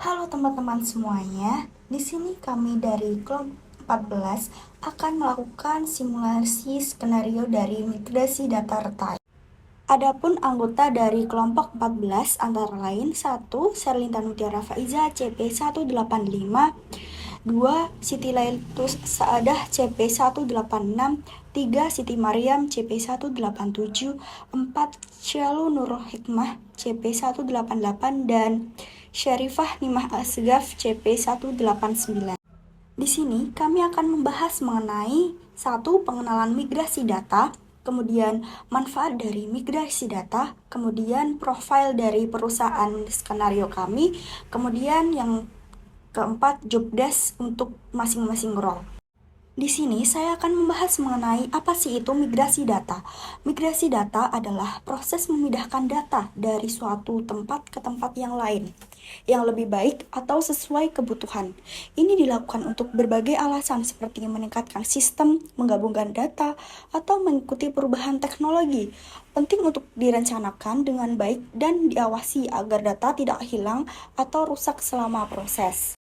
Halo teman-teman semuanya, di sini kami dari kelompok 14 akan melakukan simulasi skenario dari migrasi data real-time. Adapun anggota dari kelompok 14 antara lain 1. Serlinta Mutiara Faiza CP185, 2. Siti Lailatus Saadah CP186, 3. Siti Maryam CP187, 4. Syalu Nurul Hikmah CP188, dan Syarifah Nimah Asgaf CP189. Di sini kami akan membahas mengenai 1. Pengenalan migrasi data, kemudian manfaat dari migrasi data, kemudian profil dari perusahaan skenario kami, kemudian yang keempat job desk untuk masing-masing role. Di sini saya akan membahas mengenai apa sih itu migrasi data. Migrasi data adalah proses memindahkan data dari suatu tempat ke tempat yang lain, yang lebih baik atau sesuai kebutuhan. Ini dilakukan untuk berbagai alasan seperti meningkatkan sistem, menggabungkan data, atau mengikuti perubahan teknologi. Penting untuk direncanakan dengan baik dan diawasi agar data tidak hilang atau rusak selama proses.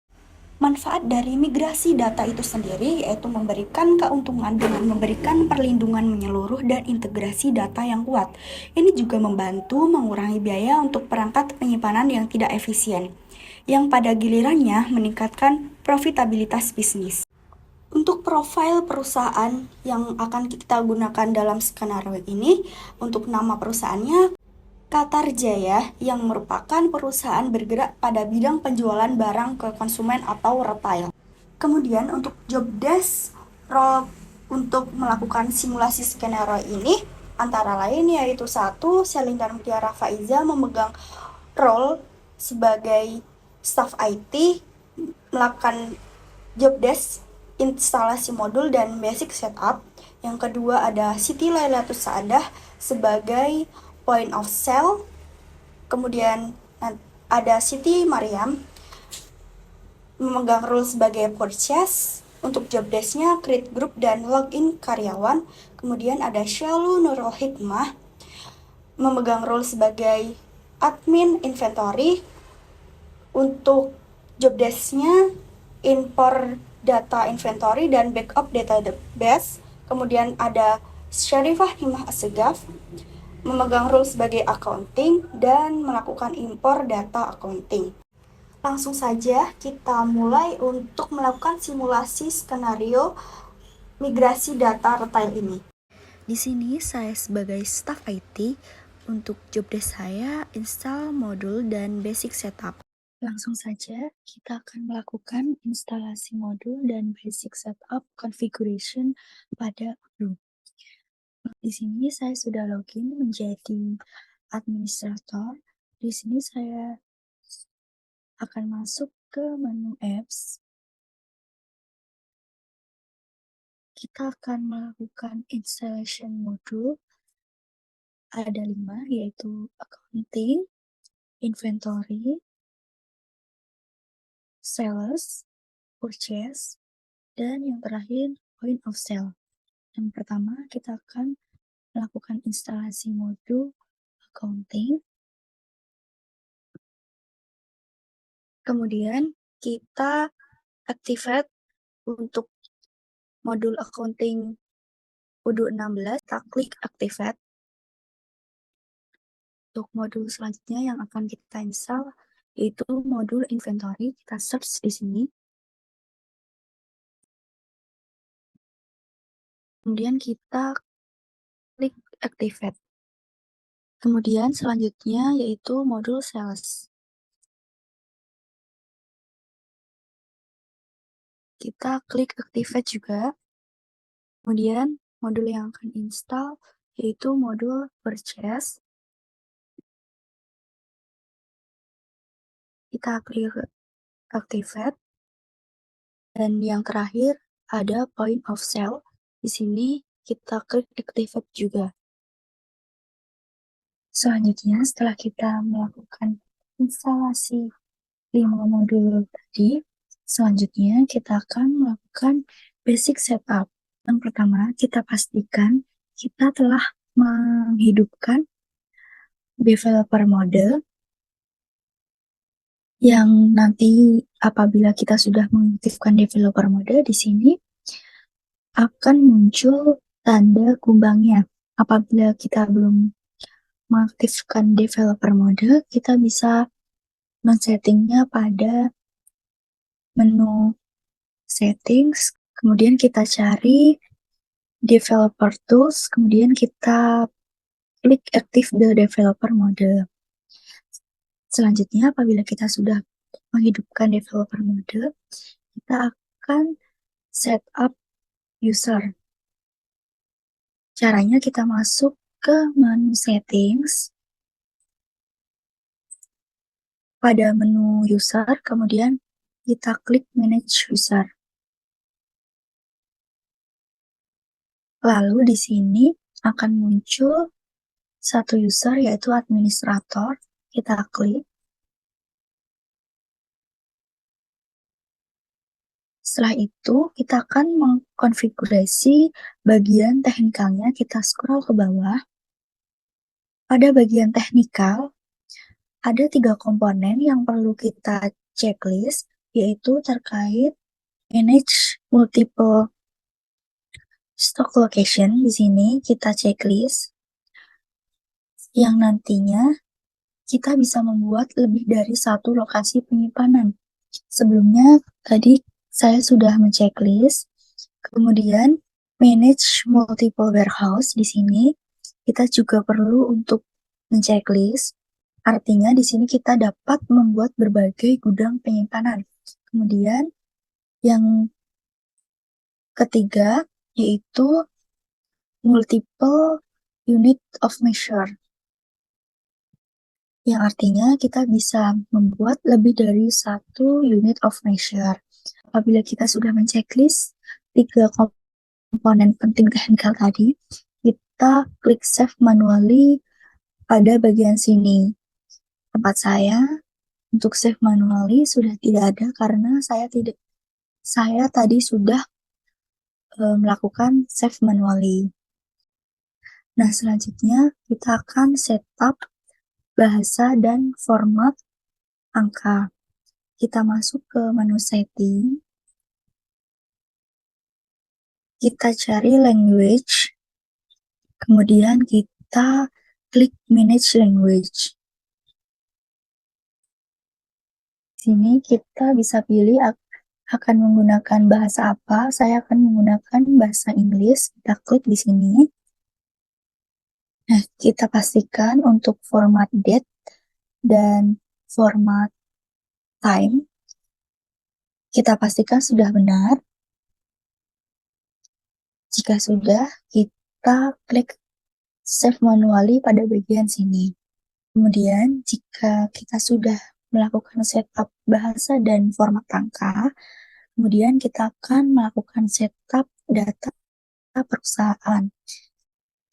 Manfaat dari migrasi data itu sendiri yaitu memberikan keuntungan dengan memberikan perlindungan menyeluruh dan integrasi data yang kuat. Ini juga membantu mengurangi biaya untuk perangkat penyimpanan yang tidak efisien, yang pada gilirannya meningkatkan profitabilitas bisnis. Untuk profil perusahaan yang akan kita gunakan dalam skenario ini, untuk nama perusahaannya Qatar Jaya, yang merupakan perusahaan bergerak pada bidang penjualan barang ke konsumen atau retail. Kemudian untuk job desk role untuk melakukan simulasi skenario ini antara lain yaitu 1. Selinda Mutiara Faiza memegang role sebagai staff IT, melakukan job desk instalasi modul dan basic setup. Yang kedua ada Siti Lailatus Saadah sebagai point of sale. Kemudian ada Siti Maryam memegang role sebagai purchase. Untuk job desk-nya create group dan login karyawan. Kemudian ada Syalu Nurul Hikmah memegang role sebagai admin inventory. Untuk job desk-nya import data inventory dan backup database. Kemudian ada Syarifah Nimah Asgaf memegang role sebagai accounting dan melakukan impor data accounting. Langsung saja kita mulai untuk melakukan simulasi skenario migrasi data retail ini. Di sini saya sebagai staff IT, untuk job desk saya install modul dan basic setup. Langsung saja kita akan melakukan instalasi modul dan basic setup configuration pada Odoo. Di sini saya sudah login menjadi administrator. Di sini saya akan masuk ke menu apps. Kita akan melakukan installation modul. Ada 5, yaitu accounting, inventory, sales, purchase, dan yang terakhir point of sale. Yang pertama kita akan melakukan instalasi modul accounting. Kemudian kita activate untuk modul accounting Odoo 16, kita klik activate. Untuk modul selanjutnya yang akan kita install yaitu modul inventory, kita search di sini. Kemudian kita klik activate. Kemudian selanjutnya yaitu modul sales. Kita klik activate juga. Kemudian modul yang akan install yaitu modul purchase. Kita klik activate. Dan yang terakhir ada point of sale. Di sini kita klik activate juga. Selanjutnya setelah kita melakukan instalasi 5 modul tadi, selanjutnya kita akan melakukan basic setup. Yang pertama, kita pastikan kita telah menghidupkan developer mode yang nanti apabila kita sudah mengaktifkan developer mode di sini akan muncul tanda kumbangnya. Apabila kita belum mengaktifkan developer mode, kita bisa men-settingnya pada menu settings, kemudian kita cari developer tools, kemudian kita klik active the developer mode. Selanjutnya, apabila kita sudah menghidupkan developer mode, kita akan set up user. Caranya kita masuk ke menu settings, pada menu user, kemudian kita klik manage user. Lalu di sini akan muncul satu user yaitu administrator. Kita klik. Setelah itu, kita akan mengkonfigurasi bagian teknikalnya. Kita scroll ke bawah. Pada bagian teknikal, ada 3 komponen yang perlu kita checklist, yaitu terkait manage multiple stock location. Di sini kita checklist yang nantinya kita bisa membuat lebih dari satu lokasi penyimpanan. Sebelumnya, tadi saya sudah men-checklist, kemudian manage multiple warehouse. Di sini kita juga perlu untuk men-checklist, artinya di sini kita dapat membuat berbagai gudang penyimpanan. Kemudian yang ketiga yaitu multiple unit of measure, yang artinya kita bisa membuat lebih dari satu unit of measure. Apabila kita sudah men-checklist 3 komponen penting teknikal tadi, kita klik save manually pada bagian sini. Tempat saya untuk save manually sudah tidak ada karena saya tadi sudah melakukan save manually. Nah, selanjutnya kita akan setup bahasa dan format angka. Kita masuk ke menu setting, kita cari language, kemudian kita klik manage language. Di sini kita bisa pilih akan menggunakan bahasa apa. Saya akan menggunakan bahasa Inggris. Kita klik di sini. Nah, kita pastikan untuk format date dan format time. Kita pastikan sudah benar. Jika sudah, kita klik save manually pada bagian sini. Kemudian, jika kita sudah melakukan setup bahasa dan format angka, kemudian kita akan melakukan setup data perusahaan.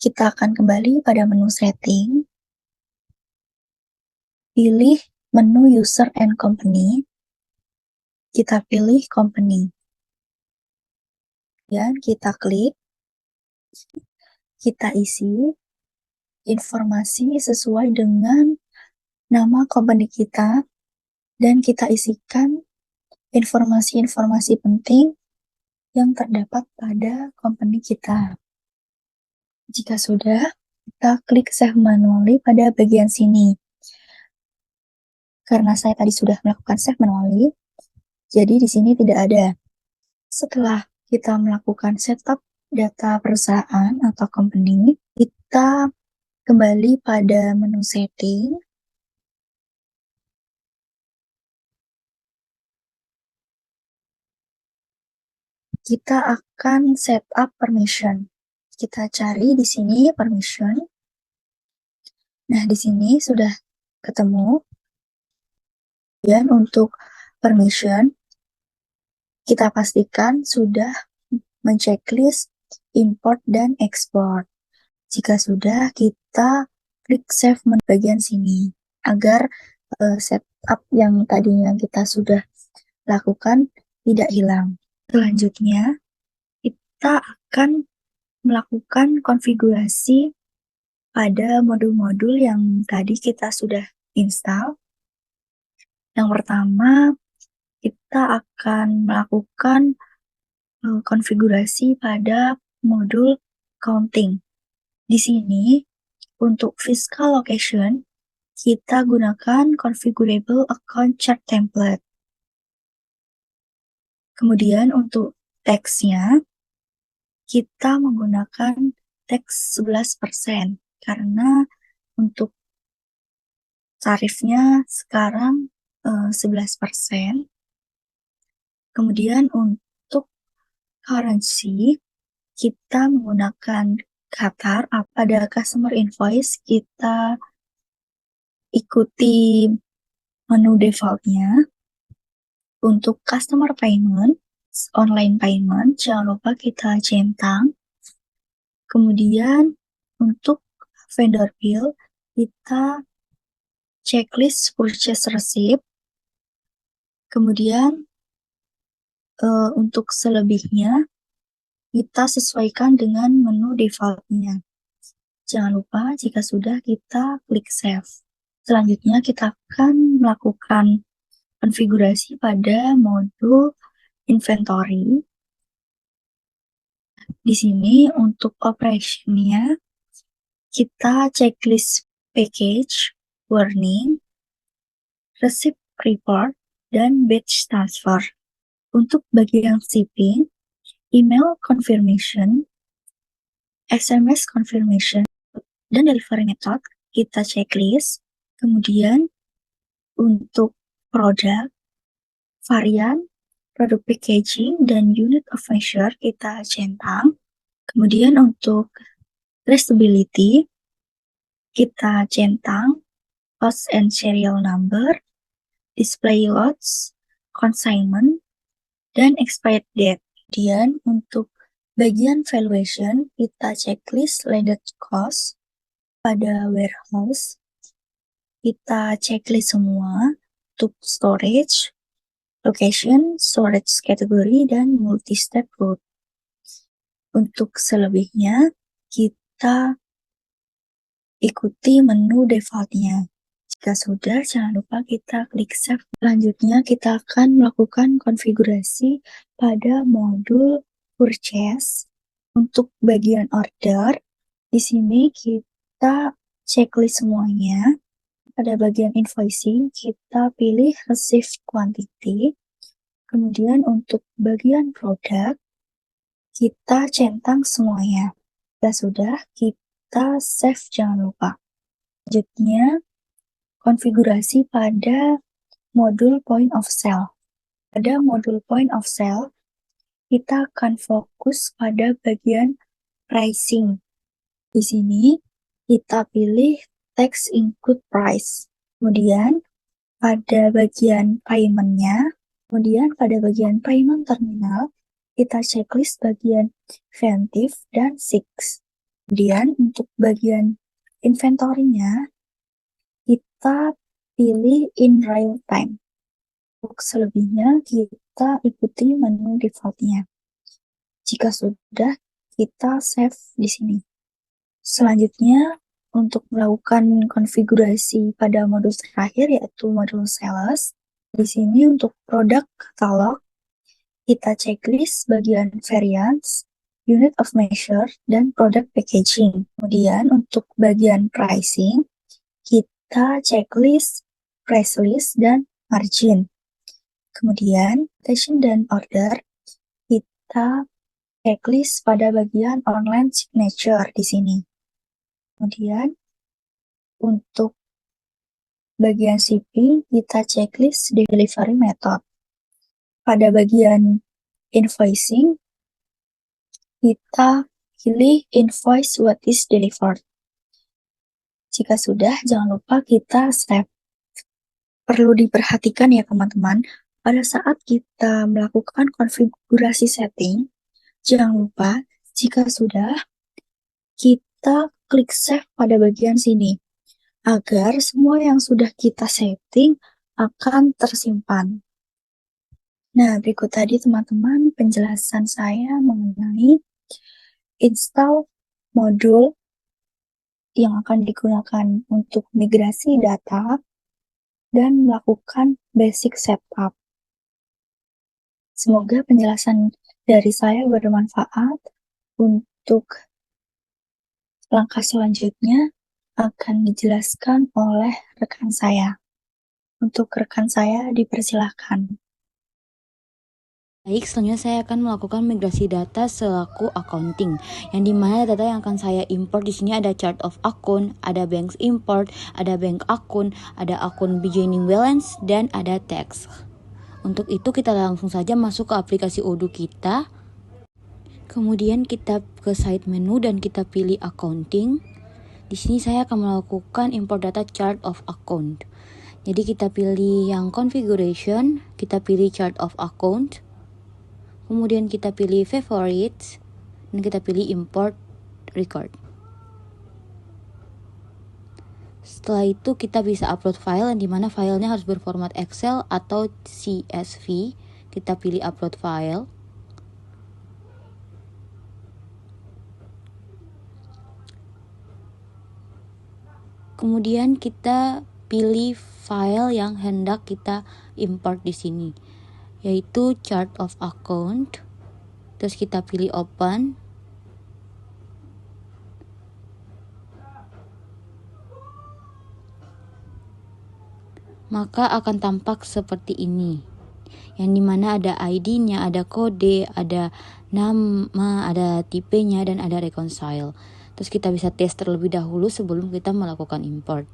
Kita akan kembali pada menu setting, pilih menu user and company, kita pilih company. Dan kita klik, kita isi informasi sesuai dengan nama company kita, dan kita isikan informasi-informasi penting yang terdapat pada company kita. Jika sudah, kita klik save manually pada bagian sini. Karena saya tadi sudah melakukan save manually, jadi di sini tidak ada. Setelah kita melakukan setup data perusahaan atau company, kita kembali pada menu setting. Kita akan setup permission. Kita cari di sini permission. Nah, di sini sudah ketemu. Dan untuk permission, kita pastikan sudah men-checklist import dan export. Jika sudah, kita klik save menu bagian sini agar setup yang tadinya kita sudah lakukan tidak hilang. Selanjutnya, kita akan melakukan konfigurasi pada modul-modul yang tadi kita sudah install. Yang pertama, kita akan melakukan konfigurasi pada modul counting. Di sini, untuk fiscal location, kita gunakan configurable account chart template. Kemudian untuk teksnya, kita menggunakan teks 11% karena untuk tarifnya sekarang 11%. Kemudian untuk currency, kita menggunakan Qatar. Pada customer invoice, kita ikuti menu defaultnya. Untuk customer payment, online payment, jangan lupa kita centang. Kemudian untuk vendor bill, kita checklist purchase receipt. Kemudian untuk selebihnya, kita sesuaikan dengan menu defaultnya. Jangan lupa jika sudah kita klik save. Selanjutnya kita akan melakukan konfigurasi pada modul inventory. Di sini untuk operation-nya, kita checklist package, warning, receipt report, dan batch transfer. Untuk bagian shipping, email confirmation, SMS confirmation, dan delivery method kita checklist. Kemudian untuk produk, varian, produk packaging, dan unit of measure kita centang. Kemudian untuk traceability kita centang cost and serial number, display lots, consignment, dan expired date. Kemudian untuk bagian valuation kita checklist landed cost. Pada warehouse kita checklist semua untuk storage, location, storage category, dan multi-step route. Untuk selebihnya, kita ikuti menu defaultnya. Jika sudah, jangan lupa kita klik save. Selanjutnya, kita akan melakukan konfigurasi pada modul purchase. Untuk bagian order, di sini kita checklist semuanya. Pada bagian invoicing, kita pilih received quantity. Kemudian untuk bagian produk, kita centang semuanya. Jika sudah, kita save, jangan lupa. Selanjutnya, konfigurasi pada modul point of sale. Pada modul point of sale, kita akan fokus pada bagian pricing. Di sini, kita pilih text include price. Kemudian, pada bagian payment-nya, kemudian pada bagian payment terminal, kita checklist bagian preventive dan six. Kemudian untuk bagian inventory-nya, kita pilih in real time. Untuk selebihnya, kita ikuti menu defaultnya. Jika sudah, kita save di sini. Selanjutnya, untuk melakukan konfigurasi pada modul terakhir, yaitu modul sales. Di sini untuk produk katalog, kita checklist bagian variance, unit of measure, dan product packaging. Kemudian untuk bagian pricing, kita checklist price list dan margin. Kemudian, quotation dan order, kita checklist pada bagian online signature di sini. Kemudian, untuk bagian shipping, kita checklist delivery method. Pada bagian invoicing, kita pilih invoice what is delivered. Jika sudah, jangan lupa kita save. Perlu diperhatikan ya teman-teman, pada saat kita melakukan konfigurasi setting, jangan lupa jika sudah, kita klik save pada bagian sini, agar semua yang sudah kita setting akan tersimpan. Nah, berikut tadi teman-teman penjelasan saya mengenai install modul yang akan digunakan untuk migrasi data dan melakukan basic setup. Semoga penjelasan dari saya bermanfaat. Untuk langkah selanjutnya akan dijelaskan oleh rekan saya. Untuk rekan saya dipersilahkan. Baik, selanjutnya saya akan melakukan migrasi data selaku accounting, yang dimana data yang akan saya import di sini ada chart of account, ada bank import, ada bank account, ada akun beginning balance, dan ada tax. Untuk itu kita langsung saja masuk ke aplikasi Odoo kita. Kemudian kita ke side menu dan kita pilih accounting. Di sini saya akan melakukan import data chart of account. Jadi kita pilih yang configuration, kita pilih chart of account. Kemudian kita pilih favorites dan kita pilih import record. Setelah itu kita bisa upload file, yang dimana filenya harus berformat Excel atau CSV. Kita pilih upload file. Kemudian kita pilih file yang hendak kita import di sini, yaitu chart of account. Terus kita pilih open. Maka akan tampak seperti ini, yang dimana ada ID-nya, ada kode, ada nama, ada tipenya, dan ada reconcile. Terus kita bisa tes terlebih dahulu sebelum kita melakukan import.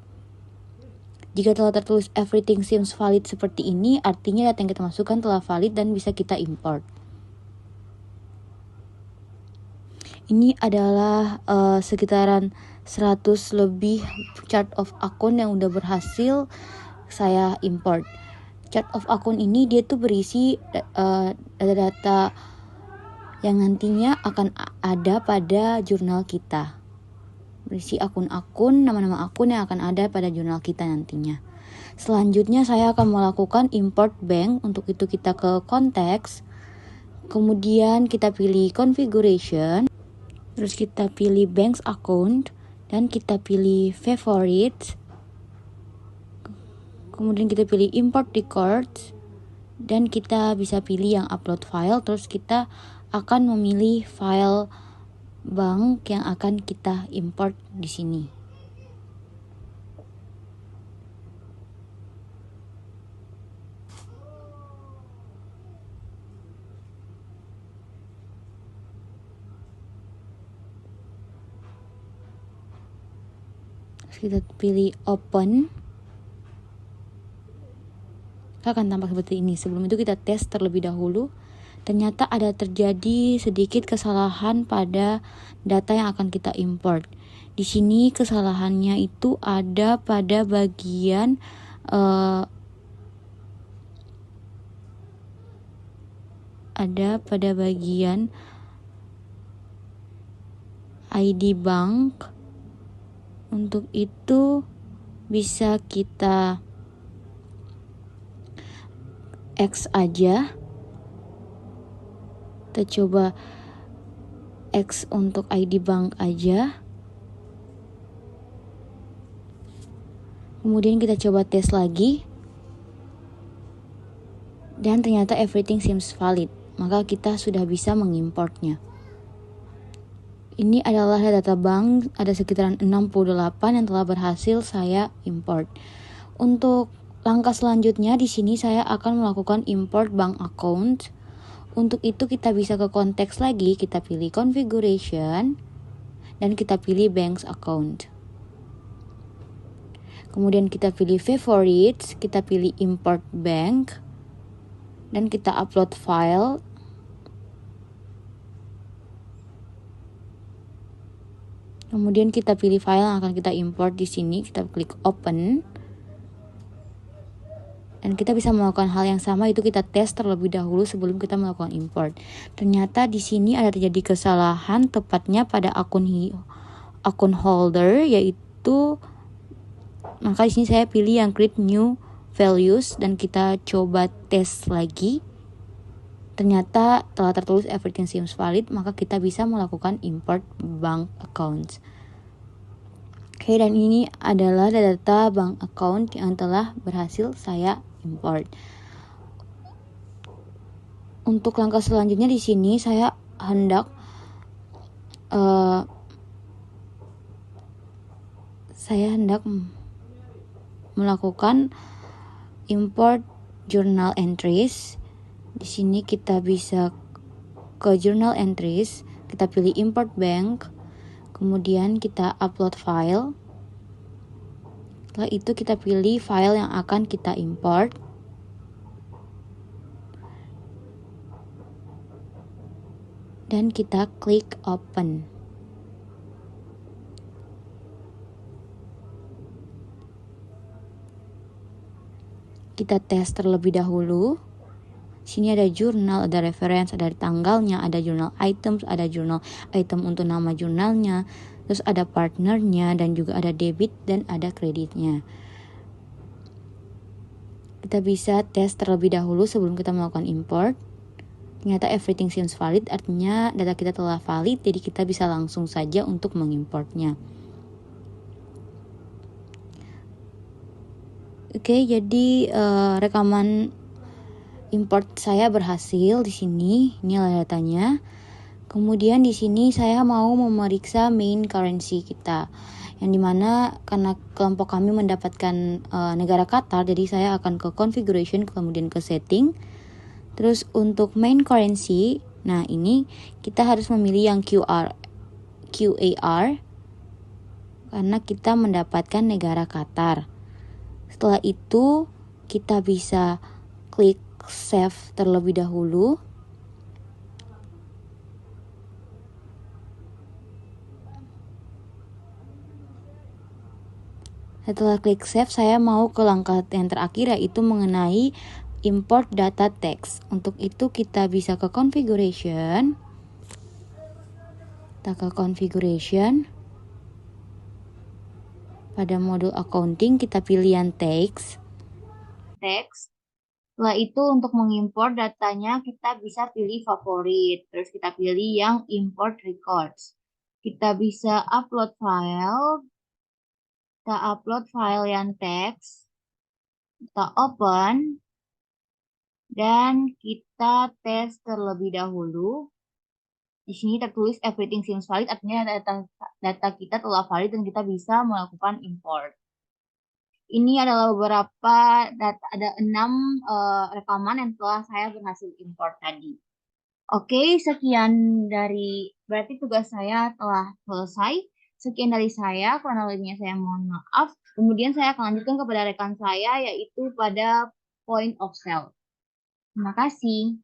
Jika telah tertulis everything seems valid seperti ini, artinya data yang kita masukkan telah valid dan bisa kita import. Ini adalah sekitaran 100 lebih chart of account yang udah berhasil saya import. Chart of account ini dia tuh berisi data-data yang nantinya akan ada pada jurnal kita. Berisi akun-akun, nama-nama akun yang akan ada pada jurnal kita nantinya. Selanjutnya saya akan melakukan import bank. Untuk itu kita ke konteks, kemudian kita pilih configuration, terus kita pilih banks account, dan kita pilih favorites. Kemudian kita pilih import records, dan kita bisa pilih yang upload file. Terus kita akan memilih file bank yang akan kita import di sini. Terus kita pilih open. Akan tampak seperti ini. Sebelum itu kita tes terlebih dahulu. Ternyata ada terjadi sedikit kesalahan pada data yang akan kita import. Di sini kesalahannya itu ada pada bagian ID bank. Untuk itu bisa kita X aja. Kita coba X untuk ID bank aja. Kemudian kita coba tes lagi. Dan ternyata everything seems valid. Maka kita sudah bisa mengimportnya. Ini adalah data bank, ada sekitaran 68 yang telah berhasil saya import. Untuk langkah selanjutnya di sini saya akan melakukan import bank account. Untuk itu kita bisa ke konteks lagi, kita pilih configuration, dan kita pilih banks account. Kemudian kita pilih favorites, kita pilih import bank, dan kita upload file. Kemudian kita pilih file yang akan kita import di sini, kita klik open. Dan kita bisa melakukan hal yang sama, itu kita tes terlebih dahulu sebelum kita melakukan import. Ternyata di sini ada terjadi kesalahan, tepatnya pada akun holder, yaitu maka di sini saya pilih yang create new values dan kita coba tes lagi. Ternyata telah tertulis everything seems valid, maka kita bisa melakukan import bank accounts. Oke, dan ini adalah data bank account yang telah berhasil saya import. Untuk langkah selanjutnya di sini saya hendak melakukan import journal entries. Di sini kita bisa ke journal entries, kita pilih import bank, kemudian kita upload file. Setelah itu kita pilih file yang akan kita import. Dan kita klik open. Kita tes terlebih dahulu. Sini ada jurnal, ada reference, ada tanggalnya, ada jurnal items, ada jurnal item untuk nama jurnalnya, terus ada partnernya, dan juga ada debit dan ada kreditnya. Kita bisa tes terlebih dahulu sebelum kita melakukan import. Ternyata everything seems valid, artinya data kita telah valid, jadi kita bisa langsung saja untuk mengimportnya. Oke, jadi rekaman import saya berhasil di sini. Ini adalah datanya. Kemudian di sini saya mau memeriksa main currency kita, yang dimana karena kelompok kami mendapatkan negara Qatar, jadi saya akan ke configuration, kemudian ke setting. Terus untuk main currency, nah ini kita harus memilih yang QAR karena kita mendapatkan negara Qatar. Setelah itu kita bisa klik save terlebih dahulu. Setelah klik save, saya mau ke langkah yang terakhir, yaitu mengenai import data text. Untuk itu kita bisa ke configuration. Kita ke configuration. Pada modul accounting kita pilih yang text. Setelah itu untuk mengimport datanya kita bisa pilih favorit. Terus kita pilih yang import records. Kita bisa upload file. Kita upload file yang text. Kita open. Dan kita tes terlebih dahulu. Di sini tertulis everything seems valid, artinya data kita telah valid dan kita bisa melakukan import. Ini adalah beberapa data, ada 6 rekaman yang telah saya berhasil import tadi. Oke, sekian berarti tugas saya telah selesai. Sekian dari saya, kurang lebihnya saya mohon maaf. Kemudian saya akan lanjutkan kepada rekan saya, yaitu pada point of sale. Terima kasih.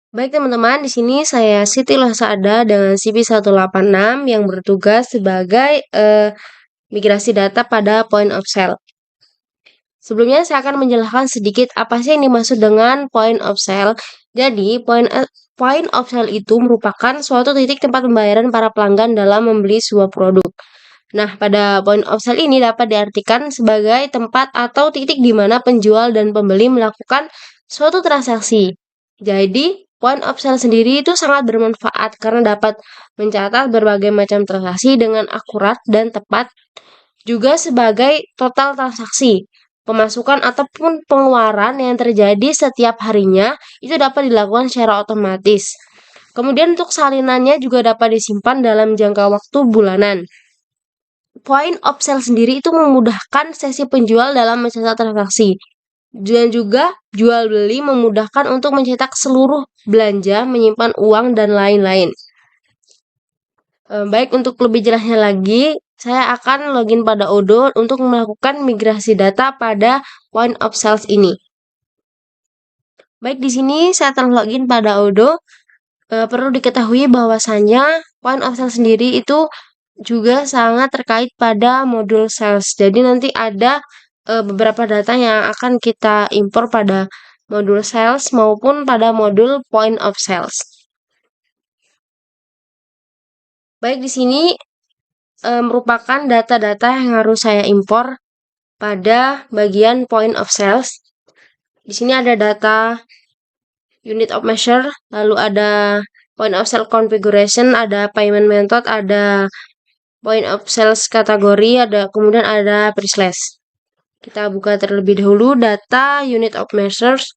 Baik teman-teman, di sini saya Siti Lohsada dengan CP186 yang bertugas sebagai migrasi data pada point of sale. Sebelumnya saya akan menjelaskan sedikit apa sih yang dimaksud dengan point of sale. Jadi, point of sale itu merupakan suatu titik tempat pembayaran para pelanggan dalam membeli sebuah produk. Nah, pada point of sale ini dapat diartikan sebagai tempat atau titik di mana penjual dan pembeli melakukan suatu transaksi. Jadi, point of sale sendiri itu sangat bermanfaat karena dapat mencatat berbagai macam transaksi dengan akurat dan tepat, juga sebagai total transaksi, pemasukan ataupun pengeluaran yang terjadi setiap harinya itu dapat dilakukan secara otomatis. Kemudian untuk salinannya juga dapat disimpan dalam jangka waktu bulanan. Point of sale sendiri itu memudahkan sesi penjual dalam mencatat transaksi. Dan juga jual beli memudahkan untuk mencetak seluruh belanja, menyimpan uang, dan lain-lain. Baik, untuk lebih jelasnya lagi, saya akan login pada Odoo untuk melakukan migrasi data pada point of sales ini. Baik, di sini saya telah login pada Odoo. Perlu diketahui bahwasannya point of sale sendiri itu juga sangat terkait pada modul sales. Jadi nanti ada beberapa data yang akan kita impor pada modul sales maupun pada modul point of sales. Baik, di sini merupakan data-data yang harus saya impor pada bagian point of sales. Di sini ada data unit of measure, lalu ada point of sale configuration, ada payment method, ada point of sales kategori, kemudian ada pre-slash. Kita buka terlebih dahulu data unit of measures.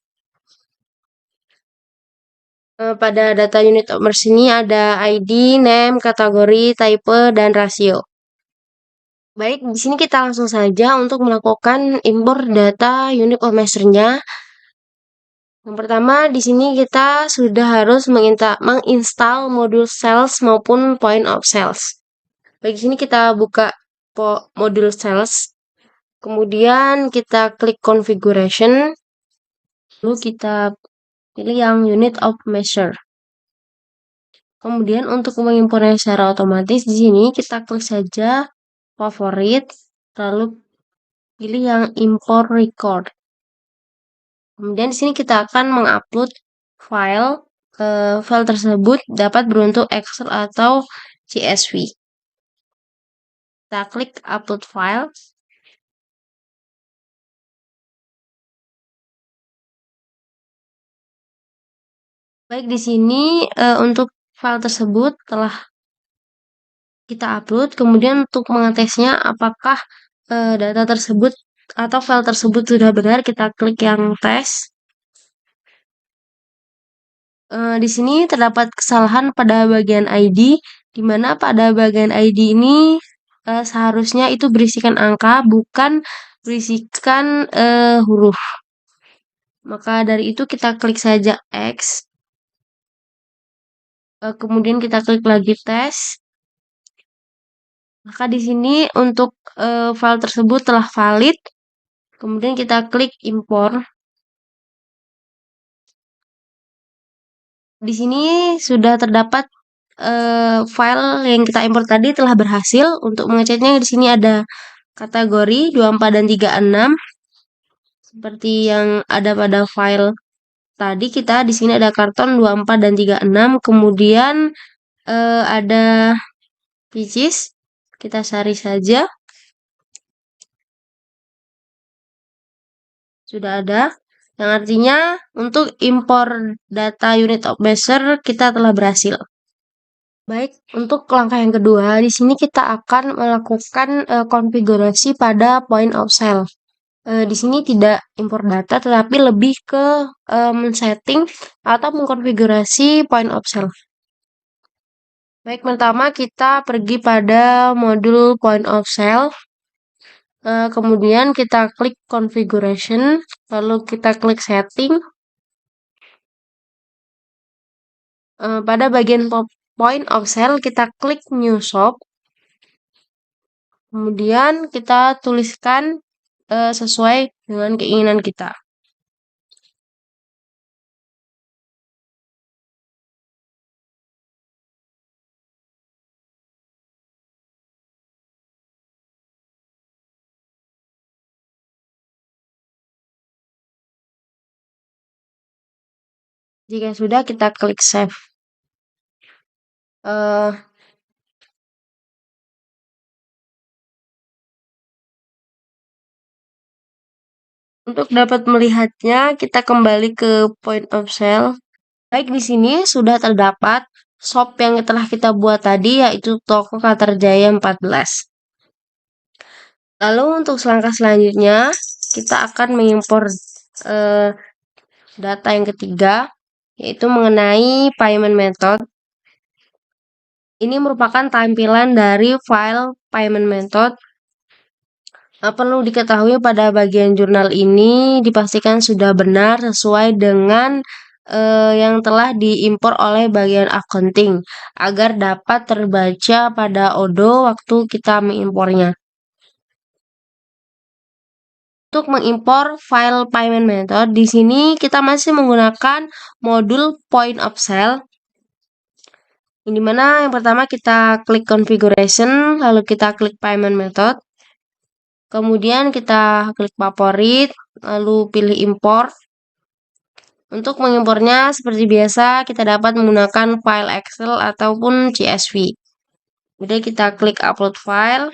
Pada data unit of measures ini ada ID, name, kategori, type, dan rasio. Baik, di sini kita langsung saja untuk melakukan import data unit of measure-nya. Yang pertama, di sini kita sudah harus menginstal modul sales maupun point of sales. Baik, di sini kita buka modul sales. Kemudian kita klik configuration. Lalu kita pilih yang unit of measure. Kemudian untuk mengimpornya secara otomatis di sini kita klik saja favorit, lalu pilih yang import record. Kemudian di sini kita akan mengupload file. File tersebut dapat berbentuk Excel atau CSV. Kita klik upload file. Baik, di sini untuk file tersebut telah kita upload. Kemudian untuk mengetesnya apakah data tersebut atau file tersebut sudah benar, kita klik yang tes. Di sini terdapat kesalahan pada bagian ID, di mana pada bagian ID ini seharusnya itu berisikan angka, bukan berisikan huruf. Maka dari itu kita klik saja X. Kemudian kita klik lagi tes. Maka di sini untuk file tersebut telah valid. Kemudian kita klik import. Di sini sudah terdapat file yang kita import tadi telah berhasil. Untuk mengeceknya di sini ada kategori 24 dan 36 seperti yang ada pada file tadi. Kita di sini ada karton 24 dan 36, kemudian ada pieces. Kita cari saja. Sudah ada. Yang artinya untuk impor data unit of measure kita telah berhasil. Baik, untuk langkah yang kedua, di sini kita akan melakukan konfigurasi pada point of sale. Di sini tidak import data, tetapi lebih ke men-setting atau mengkonfigurasi point of sale. Baik, pertama kita pergi pada modul point of sale. Kemudian kita klik configuration, lalu kita klik setting. Pada bagian point of sale kita klik new shop. Kemudian kita tuliskan sesuai dengan keinginan kita. Jika sudah, kita klik save. Untuk dapat melihatnya, kita kembali ke point of sale. Baik, di sini sudah terdapat shop yang telah kita buat tadi, yaitu toko Katerjaya 14. Lalu untuk langkah selanjutnya, kita akan mengimpor data yang ketiga, yaitu mengenai payment method. Ini merupakan tampilan dari file payment method. Perlu diketahui pada bagian jurnal ini dipastikan sudah benar sesuai dengan yang telah diimpor oleh bagian accounting agar dapat terbaca pada Odoo waktu kita mengimpornya. Untuk mengimpor file payment method, di sini kita masih menggunakan modul point of sale. Ini mana yang pertama kita klik configuration, lalu kita klik payment method. Kemudian kita klik favorit, lalu pilih import. Untuk mengimpornya seperti biasa kita dapat menggunakan file Excel ataupun CSV. Kemudian kita klik upload file.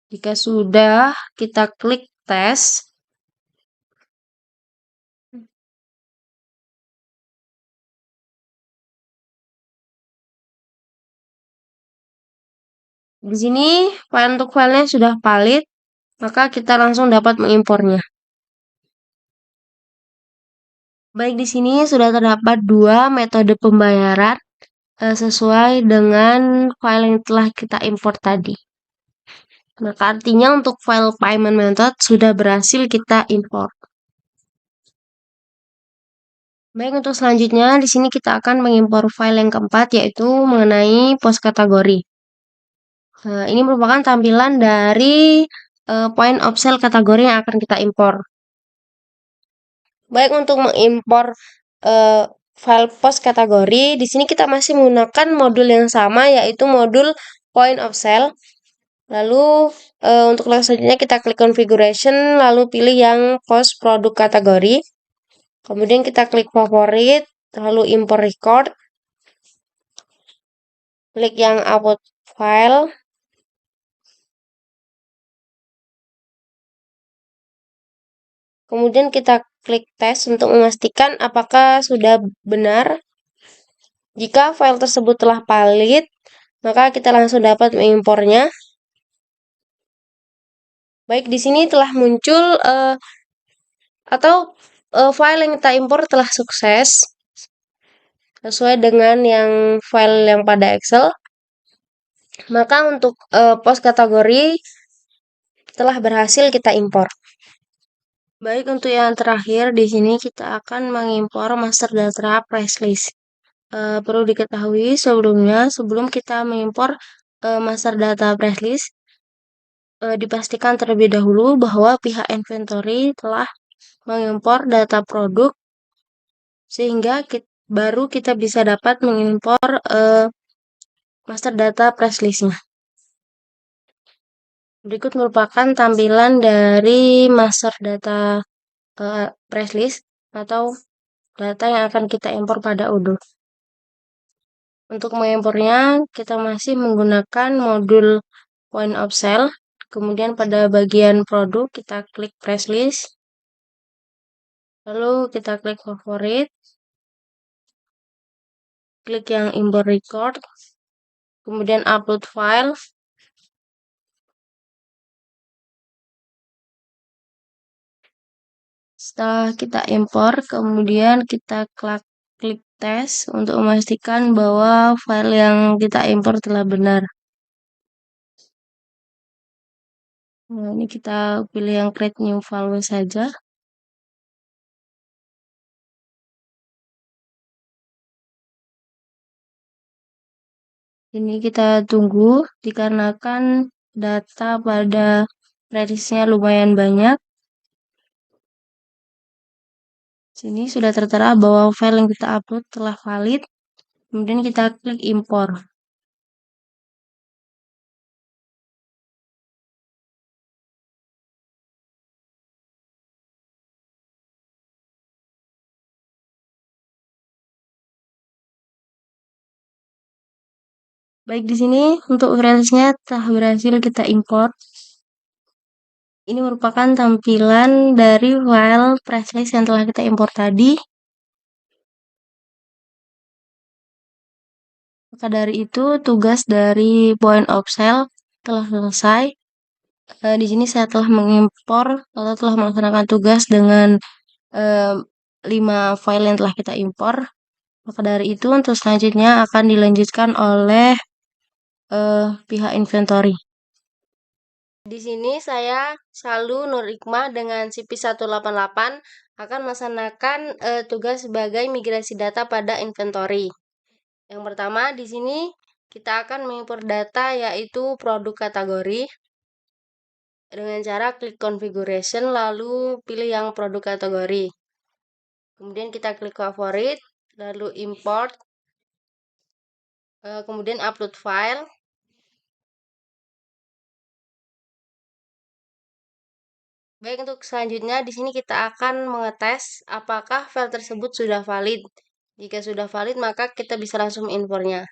Jika sudah, kita klik tes. Di sini untuk filenya sudah valid, maka kita langsung dapat mengimpornya. Baik, di sini sudah terdapat dua metode pembayaran sesuai dengan file yang telah kita import tadi. Maka artinya untuk file payment method sudah berhasil kita import. Baik, untuk selanjutnya di sini kita akan mengimpor file yang keempat, yaitu mengenai post kategori. Ini merupakan tampilan dari point of sale kategori yang akan kita impor. Baik, untuk mengimpor file post kategori, di sini kita masih menggunakan modul yang sama, yaitu modul point of sale. Lalu untuk langkah selanjutnya kita klik configuration, lalu pilih yang post produk kategori. Kemudian kita klik favorit, lalu import record. Klik yang upload file. Kemudian kita klik tes untuk memastikan apakah sudah benar. Jika file tersebut telah valid, maka kita langsung dapat mengimpornya. Baik, di sini telah muncul file yang kita impor telah sukses sesuai dengan yang file yang pada Excel. Maka untuk post kategori telah berhasil kita impor. Baik, untuk yang terakhir di sini kita akan mengimpor master data price list. Perlu diketahui sebelumnya, sebelum kita mengimpor master data price list, dipastikan terlebih dahulu bahwa pihak inventory telah mengimpor data produk, sehingga baru kita bisa dapat mengimpor master data price list-nya. Berikut merupakan tampilan dari master data price list atau data yang akan kita impor pada Odoo. Untuk mengimpornya, kita masih menggunakan modul point of sale. Kemudian pada bagian produk, kita klik price list. Lalu kita klik favorit. Klik yang import record. Kemudian upload file. Setelah kita impor, kemudian kita klik tes untuk memastikan bahwa file yang kita impor telah benar. Nah, ini kita pilih yang create new file saja. Ini kita tunggu dikarenakan data pada playlist-nya lumayan banyak. Sini sudah tertera bahwa file yang kita upload telah valid. Kemudian kita klik impor. Baik, di sini untuk filenya telah berhasil kita import. Ini merupakan tampilan dari file price list yang telah kita import tadi. Maka dari itu, tugas dari point of sale telah selesai. Di sini saya telah mengimpor atau telah melaksanakan tugas dengan 5 file yang telah kita impor. Maka dari itu, untuk selanjutnya akan dilanjutkan oleh pihak inventory. Di sini saya Salu Nur Ikmah dengan CP188 akan melaksanakan tugas sebagai migrasi data pada inventory. Yang pertama, di sini kita akan mengimpor data yaitu produk kategori dengan cara klik configuration lalu pilih yang produk kategori. Kemudian kita klik favorit, lalu import, kemudian upload file. Baik, untuk selanjutnya di sini kita akan mengetes apakah file tersebut sudah valid. Jika sudah valid, maka kita bisa langsung impornya.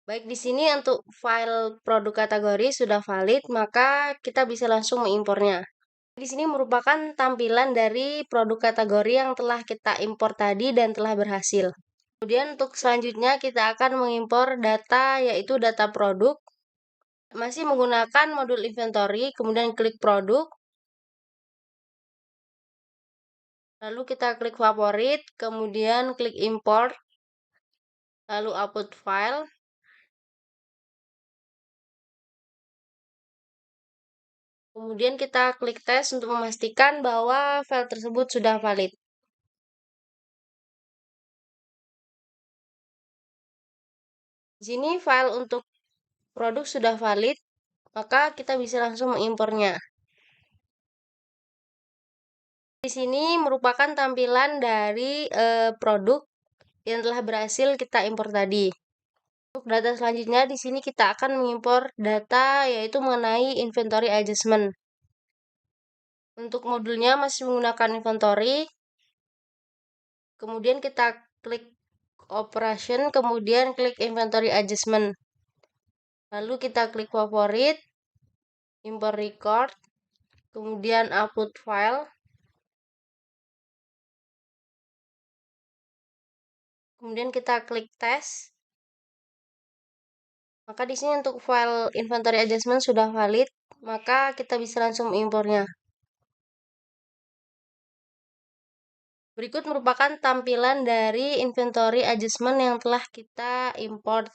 Baik, di sini untuk file produk kategori sudah valid, maka kita bisa langsung mengimpornya. Di sini merupakan tampilan dari produk kategori yang telah kita impor tadi dan telah berhasil. Kemudian untuk selanjutnya kita akan mengimpor data, yaitu data produk. Masih menggunakan modul inventory, kemudian klik produk. Lalu kita klik favorit, kemudian klik import, lalu upload file. Kemudian kita klik tes untuk memastikan bahwa file tersebut sudah valid. Di sini file untuk produk sudah valid, maka kita bisa langsung mengimpornya. Di sini merupakan tampilan dari produk yang telah berhasil kita impor tadi. Untuk data selanjutnya, di sini kita akan mengimpor data yaitu mengenai inventory adjustment. Untuk modulnya masih menggunakan inventory. Kemudian kita klik operation, kemudian klik inventory adjustment. Lalu kita klik favorit, import record, kemudian upload file. Kemudian kita klik tes. Maka di sini untuk file inventory adjustment sudah valid, maka kita bisa langsung mengimpornya. Berikut merupakan tampilan dari inventory adjustment yang telah kita import.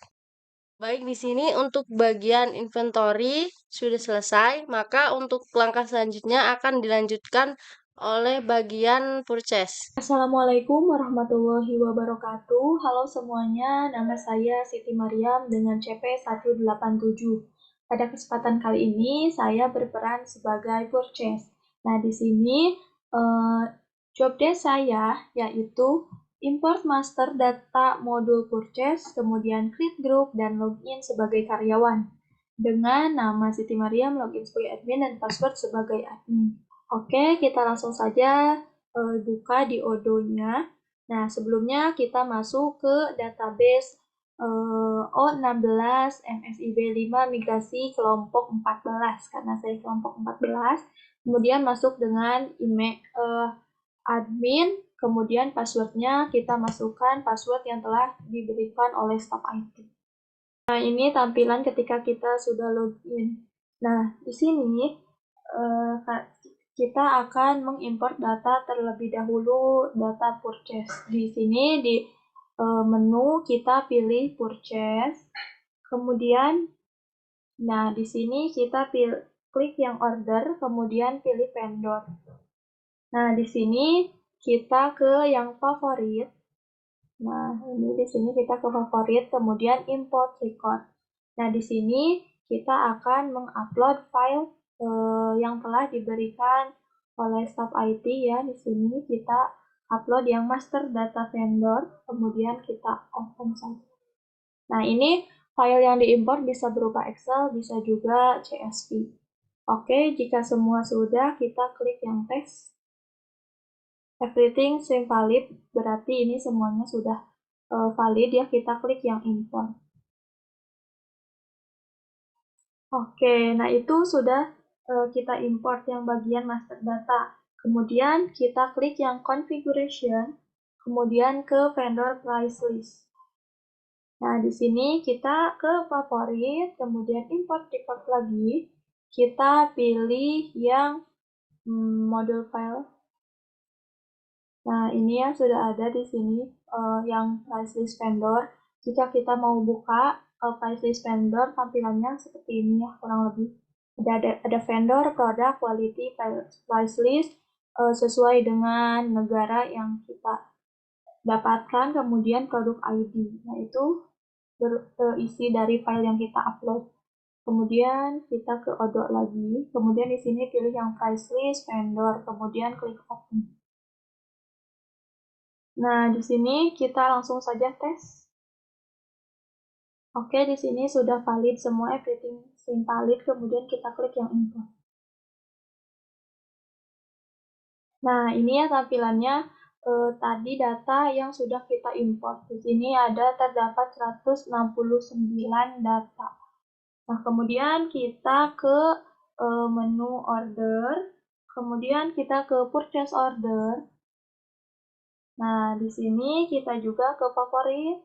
Baik, di sini untuk bagian inventory sudah selesai, maka untuk langkah selanjutnya akan dilanjutkan oleh bagian purchase. Assalamualaikum warahmatullahi wabarakatuh. Halo semuanya, nama saya Siti Mariam dengan CP 187. Pada kesempatan kali ini saya berperan sebagai purchase. Nah, di sini job desk saya yaitu import master data modul purchase, kemudian create group dan login sebagai karyawan. Dengan nama Siti Mariam, login sebagai admin dan password sebagai admin. Oke, kita langsung saja buka di Odoo-nya. Nah, sebelumnya kita masuk ke database O16 MSIB 5 migrasi kelompok 14 karena saya kelompok 14. Kemudian masuk dengan email admin, kemudian passwordnya kita masukkan password yang telah diberikan oleh staff IT. Nah, ini tampilan ketika kita sudah login. Nah, di sini kita akan mengimport data terlebih dahulu, data purchase. Di sini di menu kita pilih purchase, kemudian nah di sini kita klik yang order, kemudian pilih vendor. Nah, di sini kita ke yang favorit. Nah, ini di sini kita ke favorit, kemudian import record. Nah, di sini kita akan mengupload file yang telah diberikan oleh staff IT ya. Di sini kita upload yang master data vendor, kemudian kita open saja. Nah, ini file yang diimport bisa berupa Excel, bisa juga CSV. Oke, jika semua sudah, kita klik yang test. Everything seem valid, berarti ini semuanya sudah valid ya, kita klik yang import. Oke, nah itu sudah kita import yang bagian master data. Kemudian kita klik yang configuration, kemudian ke vendor price list. Nah, di sini kita ke favorit, kemudian import record lagi. Kita pilih yang model file. Nah, ini ya sudah ada di sini yang price list vendor. Jika kita mau buka price list vendor, tampilannya seperti ini ya, kurang lebih. Ada vendor, produk, quality, price list, sesuai dengan negara yang kita dapatkan, kemudian produk ID. Nah, itu berisi dari file yang kita upload. Kemudian kita ke Odoo lagi, kemudian di sini pilih yang price list, vendor, kemudian klik open. Nah, di sini kita langsung saja tes. Oke, di sini sudah valid semua, everything seem valid, kemudian kita klik yang import. Nah, ini ya tampilannya tadi data yang sudah kita import. Di sini ada terdapat 169 data. Nah, kemudian kita ke menu order, kemudian kita ke purchase order. Nah, di sini kita juga ke favorit,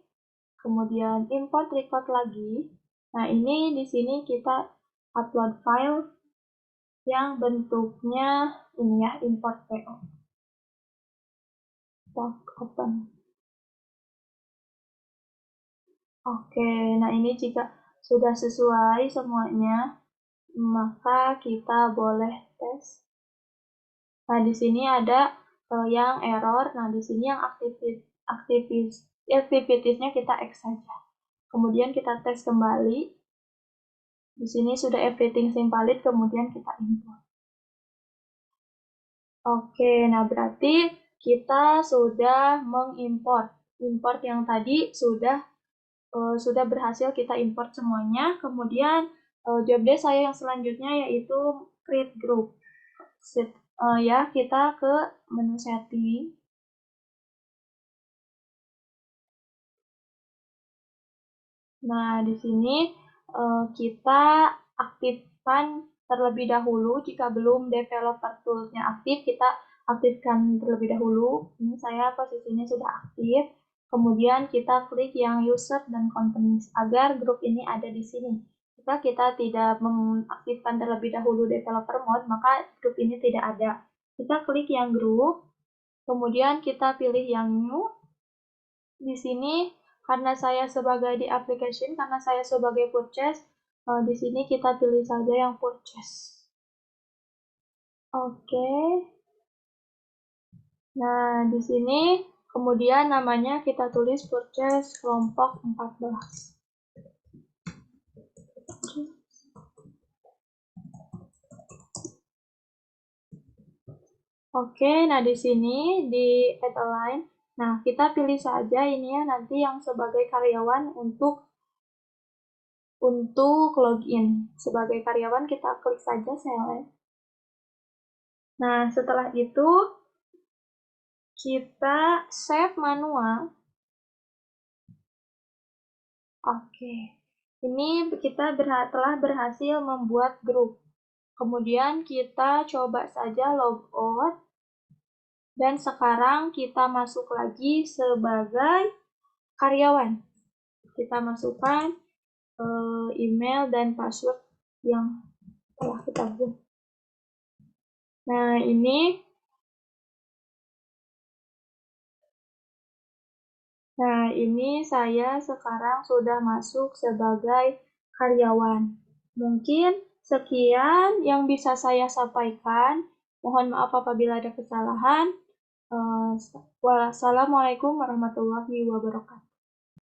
kemudian import record lagi. Nah, ini di sini kita upload file yang bentuknya ini ya, import PO. Open. Oke, nah ini jika sudah sesuai semuanya, maka kita boleh tes. Nah, di sini ada yang error. Nah, di sini yang activities-nya kita X saja. Kemudian kita tes kembali. Di sini sudah everything seem valid, kemudian kita import. Oke, nah berarti kita sudah mengimport. Import yang tadi sudah berhasil kita import semuanya. Kemudian job desk saya yang selanjutnya yaitu create group. Ya, kita ke menu setting. Nah, di sini kita aktifkan terlebih dahulu. Jika belum developer tools-nya aktif, kita aktifkan terlebih dahulu. Ini saya posisinya sudah aktif. Kemudian kita klik yang user dan companies agar grup ini ada di sini. Jika kita tidak mengaktifkan terlebih dahulu developer mode, maka grup ini tidak ada. Kita klik yang group, kemudian kita pilih yang new. Di sini karena saya sebagai di application, karena saya sebagai purchase, di sini kita pilih saja yang purchase. Oke. Nah, di sini kemudian namanya kita tulis purchase kelompok 14. Oke, nah di sini di add a line. Nah, kita pilih saja ini ya nanti yang sebagai karyawan untuk login. Sebagai karyawan kita klik saja select. Nah, setelah itu kita save manual. Oke. Ini kita telah berhasil membuat grup. Kemudian kita coba saja logout. Dan sekarang kita masuk lagi sebagai karyawan. Kita masukkan email dan password yang telah kita buat. Nah, ini saya sekarang sudah masuk sebagai karyawan. Mungkin sekian yang bisa saya sampaikan. Mohon maaf apabila ada kesalahan. Wassalamualaikum warahmatullahi wabarakatuh.